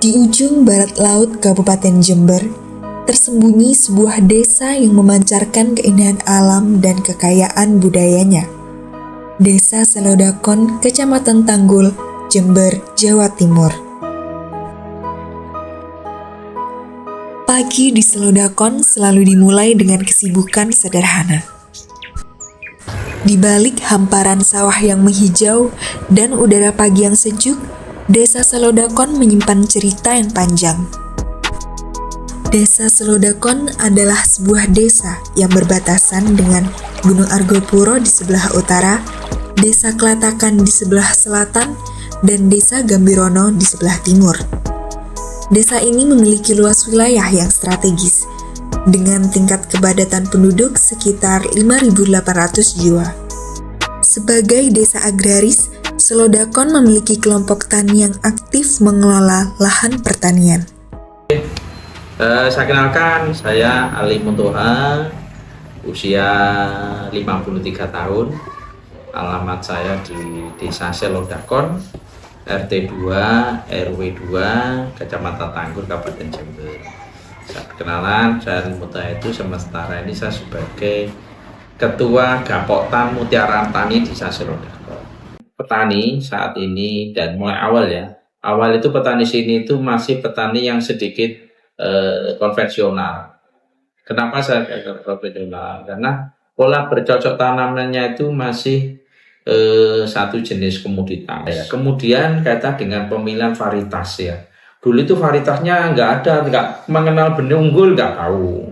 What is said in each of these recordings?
Di ujung barat laut Kabupaten Jember, tersembunyi sebuah desa yang memancarkan keindahan alam dan kekayaan budayanya. Desa Selodakon, Kecamatan Tanggul, Jember, Jawa Timur. Pagi di Selodakon selalu dimulai dengan kesibukan sederhana. Di balik hamparan sawah yang menghijau dan udara pagi yang sejuk, Desa Selodakon menyimpan cerita yang panjang. Desa Selodakon adalah sebuah desa yang berbatasan dengan Gunung Argopuro di sebelah utara, Desa Kelatakan di sebelah selatan, dan Desa Gambirono di sebelah timur. Desa ini memiliki luas wilayah yang strategis, dengan tingkat kepadatan penduduk sekitar 5.800 jiwa. Sebagai desa agraris, Selodakon memiliki kelompok tani yang aktif mengelola lahan pertanian. Saya kenalkan, saya Ali Muntoha, usia 53 tahun. Alamat saya di Desa Selodakon, RT 2, RW 2, Kecamatan Tanggul, Kabupaten Jember. Saya perkenalan, saya Ali Muntoha itu sementara ini saya sebagai Ketua Gapoktan Mutiara Tani Desa Selodakon. Petani saat ini dan mulai awal itu petani sini itu masih petani yang sedikit konvensional. Kenapa saya konvensional? Karena pola bercocok tanamannya itu masih satu jenis komoditas. Kemudian kaitan dengan pemilihan varietas ya. Dulu itu varietasnya nggak mengenal benih unggul, nggak tahu.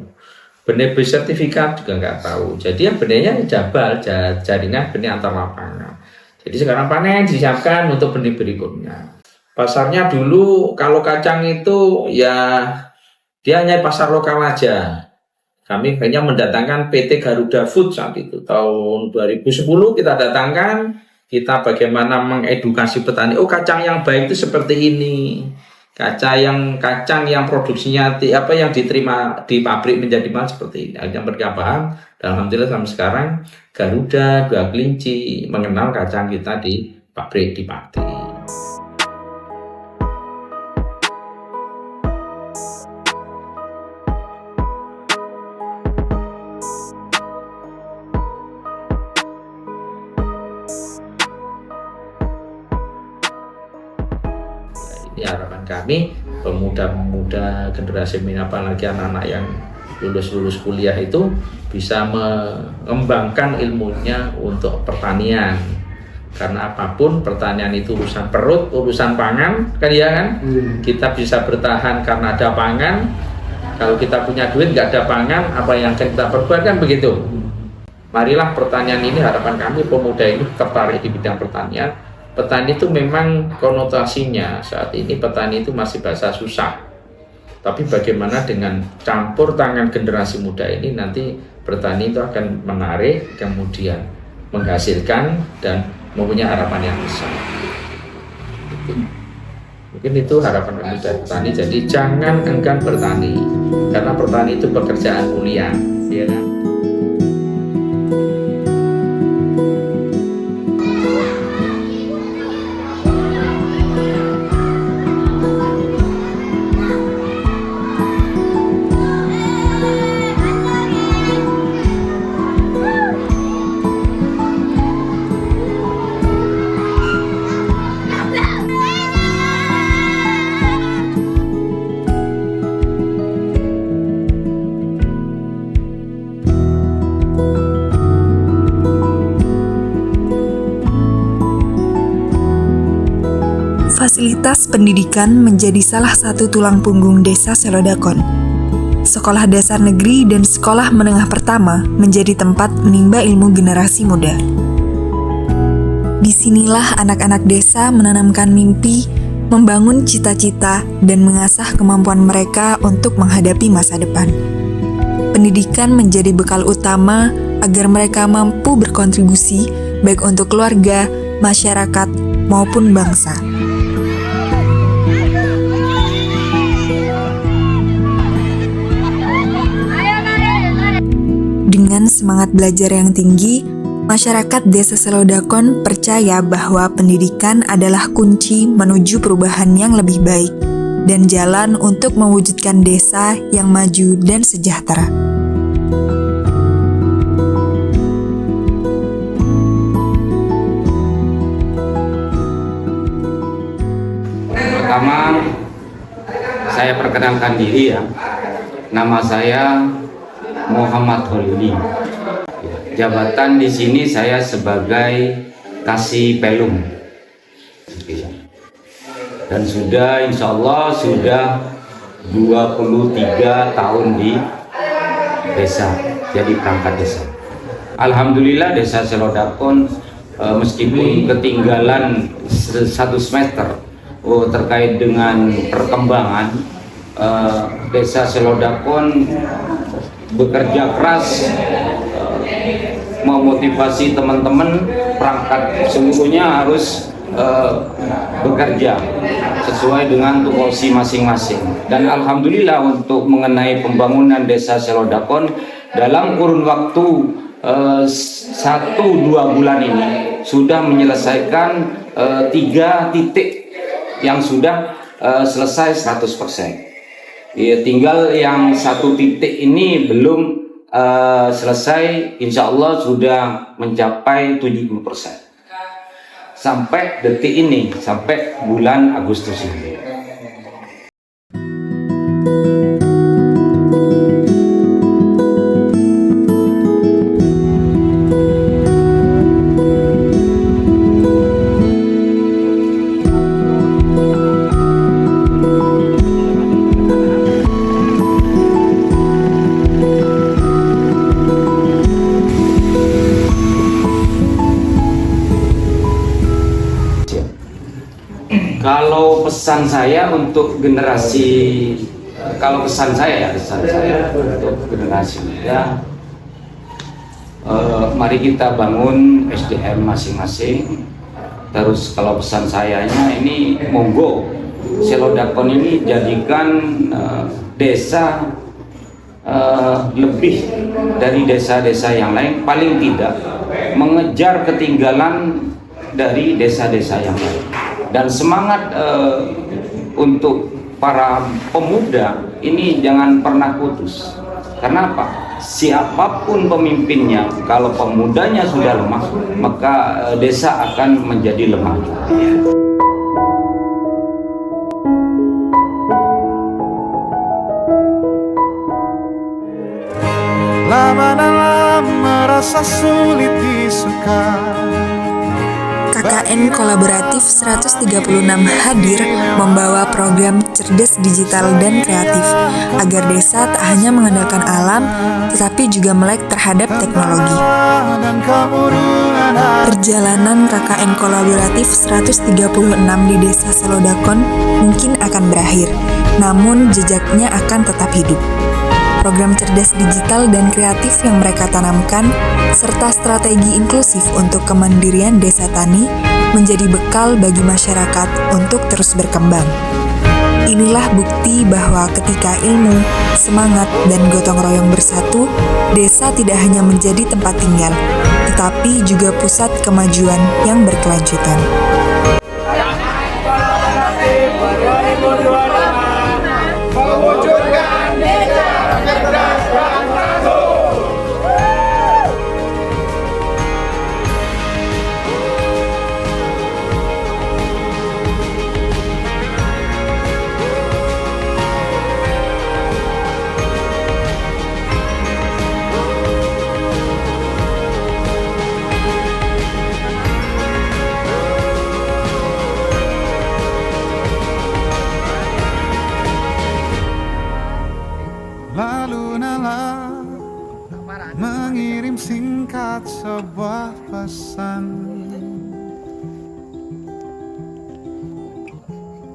Benih bersertifikat juga nggak tahu. Jadi yang benihnya jabal, jaringan benih antar lapangan. Jadi sekarang panen disiapkan untuk benih berikutnya. Pasarnya dulu kalau kacang itu ya dia hanya pasar lokal aja. Kami hanya mendatangkan PT Garuda Food saat itu. Tahun 2010 kita datangkan, kita bagaimana mengedukasi petani. Oh, kacang yang baik itu seperti ini. Kacang yang produksinya yang diterima di pabrik menjadi mahal seperti ini. Yang mereka paham, dan alhamdulillah sampai sekarang Garuda, Dua Kelinci mengenal kacang kita di pabrik di Pati. Ini harapan kami, pemuda-pemuda generasi ini, apalagi anak-anak yang lulus kuliah itu bisa mengembangkan ilmunya untuk pertanian. Karena apapun pertanian itu urusan perut, urusan pangan, kan ya kan? Kita bisa bertahan karena ada pangan. Kalau kita punya duit nggak ada pangan, apa yang akan kita perbuat, kan begitu? Marilah pertanian ini, harapan kami pemuda ini tertarik di bidang pertanian. Petani itu memang konotasinya saat ini petani itu masih bahasa susah. Tapi bagaimana dengan campur tangan generasi muda ini, nanti petani itu akan menarik, kemudian menghasilkan dan mempunyai harapan yang besar. Mungkin itu harapan kami dari petani. Jadi jangan enggan bertani, karena petani itu pekerjaan mulia, ya kan? Fasilitas pendidikan menjadi salah satu tulang punggung Desa Selodakon. Sekolah dasar negeri dan sekolah menengah pertama menjadi tempat menimba ilmu generasi muda. Disinilah anak-anak desa menanamkan mimpi, membangun cita-cita, dan mengasah kemampuan mereka untuk menghadapi masa depan. Pendidikan menjadi bekal utama agar mereka mampu berkontribusi baik untuk keluarga, masyarakat, maupun bangsa. Dengan semangat belajar yang tinggi, masyarakat Desa Selodakon percaya bahwa pendidikan adalah kunci menuju perubahan yang lebih baik. dan jalan untuk mewujudkan desa yang maju dan sejahtera. Pertama, saya perkenalkan diri ya. Nama saya Muhammad Holili. Jabatan di sini saya sebagai Kasih Pelum. Dan sudah insya Allah sudah 23 tahun di desa, jadi perangkat desa. Alhamdulillah desa Selodakon meskipun ketinggalan 1 semester terkait dengan perkembangan, desa Selodakon bekerja keras memotivasi teman-teman perangkat seluruhnya harus bekerja sesuai dengan tupoksi masing-masing. Dan alhamdulillah untuk mengenai pembangunan desa Selodakon dalam kurun waktu 1-2 bulan ini sudah menyelesaikan 3 titik yang sudah selesai 100%. Ya, tinggal yang 1 titik ini belum selesai, insya Allah sudah mencapai 70%. Sampai detik ini, sampai bulan Agustus ini. Kalau pesan saya untuk generasi, pesan saya untuk generasi muda, mari kita bangun SDM masing-masing. Terus kalau pesan sayanya ini, monggo Selodakon ini jadikan desa lebih dari desa-desa yang lain, paling tidak mengejar ketinggalan dari desa-desa yang lain. Dan semangat untuk para pemuda ini jangan pernah putus. Karena apa? Siapapun pemimpinnya, kalau pemudanya sudah lemah, maka desa akan menjadi lemah. Lama-lama merasa sulit disuka. KKN Kolaboratif 136 hadir membawa program cerdas digital dan kreatif agar desa tak hanya mengandalkan alam tetapi juga melek terhadap teknologi. Perjalanan KKN Kolaboratif 136 di Desa Selodakon mungkin akan berakhir, namun jejaknya akan tetap hidup. Program cerdas digital dan kreatif yang mereka tanamkan, serta strategi inklusif untuk kemandirian desa tani menjadi bekal bagi masyarakat untuk terus berkembang. Inilah bukti bahwa ketika ilmu, semangat, dan gotong royong bersatu, desa tidak hanya menjadi tempat tinggal, tetapi juga pusat kemajuan yang berkelanjutan. Lalu Nala mengirim singkat sebuah pesan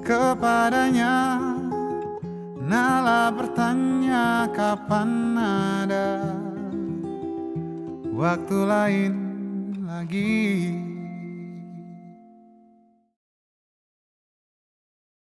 kepadanya. Nala bertanya kapan ada waktu lain lagi.